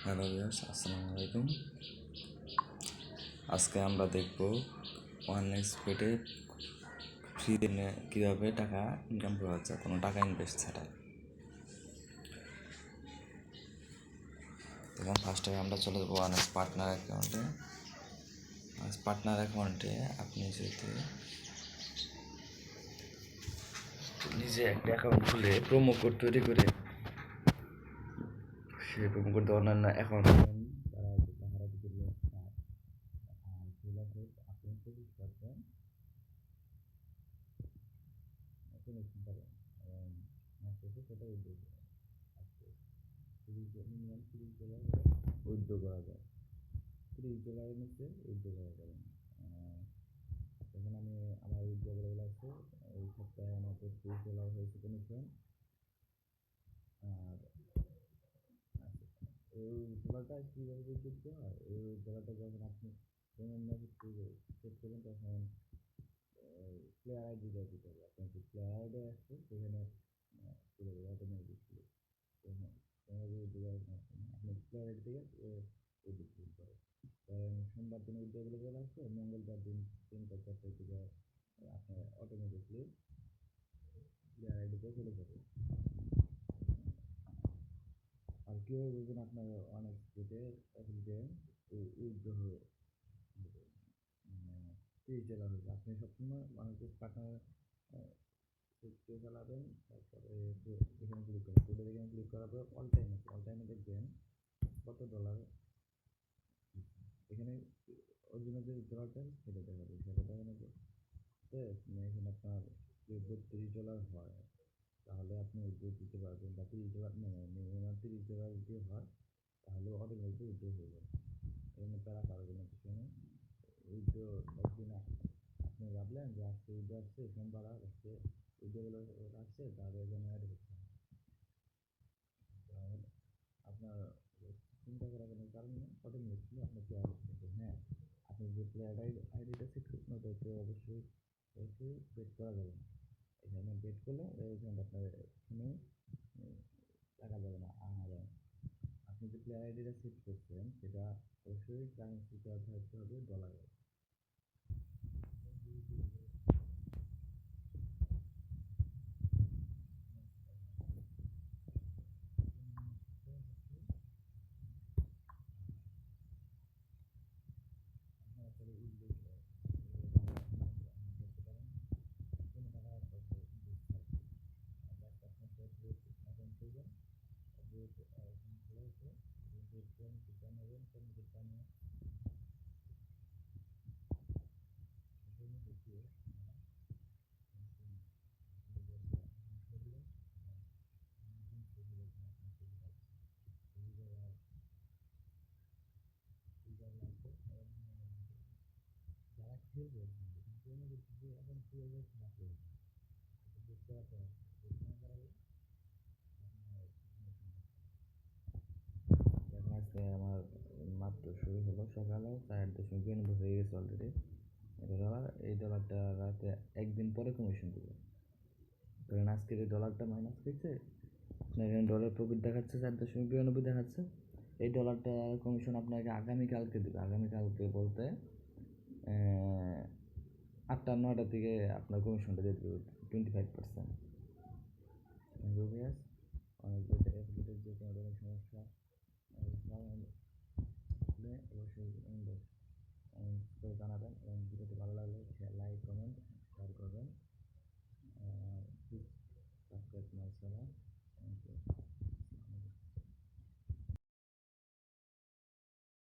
Hello viewers, আসসালামু আলাইকুম। আজকে আমরা দেখব অনলাইন স্পিডে ফ্রিতে কীভাবে টাকা ইনকাম করা যায় কোনো টাকা ইনভেস্ট ছাড়াই। তখন ফার্স্টে আমরা চলে যাবো অনেক্স পার্টনার অ্যাকাউন্টে। পার্টনার অ্যাকাউন্টে আপনি যদি নিজে একটা অ্যাকাউন্ট খুলে প্রোমো কোড তৈরি করে সেই প্রোমো কোড অন্যান্য অ্যাকাউন্ট আপনি 25% কমিশন পাবেন এবং মাসে সেটা উদ্যোগ আসছে মিনিমাম $30 উইথড্র করা যায়। $30 নিচে উইথড্র করা যাবে না। এখন আমি আমার উইথড্রগুলো আছে এই সপ্তাহে আমার $30 হয়েছে কমিশন। আর এই ডলারটা কীভাবে উইথড্র দিতে হয়, এই ডলারটা যখন আপনি পেমেন্ট মেসেজ চেক করবেন তখন প্লেয়ার আইডি দিতে হবে। আপনার যে প্লেয়ার আইডি আসছে সেখানে চলে যাবে অটোমেটিকলি। আপনি প্লেয়ার আইডি থেকে উইথড্র করে সোমবার দিন উইথড্রগুলো করে আসছে, মঙ্গলবার দিন 3-4টার দিকে আপনার অটোমেটিকলি প্লেয়ার আইডিতে চলে যাবে। আর কীভাবে বুঝবেন আপনার অনেক স্পিডে উইথড্র হয়ে মানে $30 হয়েছে। আপনি সবসময় অনেক পার্টনার চালাবেন, তারপরে এখানে ক্লিক করবেন, এখানে ক্লিক করার পর অল টাইমে দেখবেন কত ডলার এখানে অরিজিনাল যে ডলারটা সেটা দেখাবে। সেটা দেখানোর এখানে আপনার $32 হয় তাহলে আপনি উইথড্র দিতে পারবেন, বা $30 মিনিমাম $30 যদি হয় তাহলে অটোমেটিক উইথড্র হয়ে যাবে। এখানে তারা পারবে না কিছু নেই। উইথড্র একদিন আপনি ভাবলেন যে আজকে উইথড্র আসছে, সোমবার আসছে উইথড্রগুলো আসছে, তাহলে এখানে অ্যাড হচ্ছে না। আপনার চিন্তা করার কোনো কারণ নেই, অটোমেটিকলি আপনার প্লেয়ার আসছে। হ্যাঁ, আপনি যে প্লেয়ার আইডিটা সেট করছেন ওটাতে অবশ্যই বেট করা যাবে না। এখানে বেট করলে এখানে আপনার কোনো টাকা যাবে না। আর আপনি যে প্লেয়ার আইডিটা সেট করছেন সেটা অবশ্যই কারেন্সিতে থাকতে হবে ডলারে। যারা খেলবে এখন খেলবে বুঝতে পারতে এখন আজকে আমার মাত্র শুরু হলো, সকালে 4.92 হয়ে গেছে অলরেডি। এই ডলারটা রাতে একদিন পরে কমিশন দেবে। ধরেন আজকের এই ডলারটা মাইনাস হয়েছে, আপনার এখানে ডলার প্রফিট দেখাচ্ছে 4.92 দেখাচ্ছে। এই ডলারটা কমিশন আপনাকে আগামীকালকে দেবে। আগামীকালকে বলতে 8টা-9টার দিকে আপনার কমিশনটা দিয়ে দেবে 25%। অনেক যে কোনো ধরনের সমস্যা অবশ্যই করে জানাবেন এবং ভিডিওটি ভালো লাগলে লাইক, কমেন্ট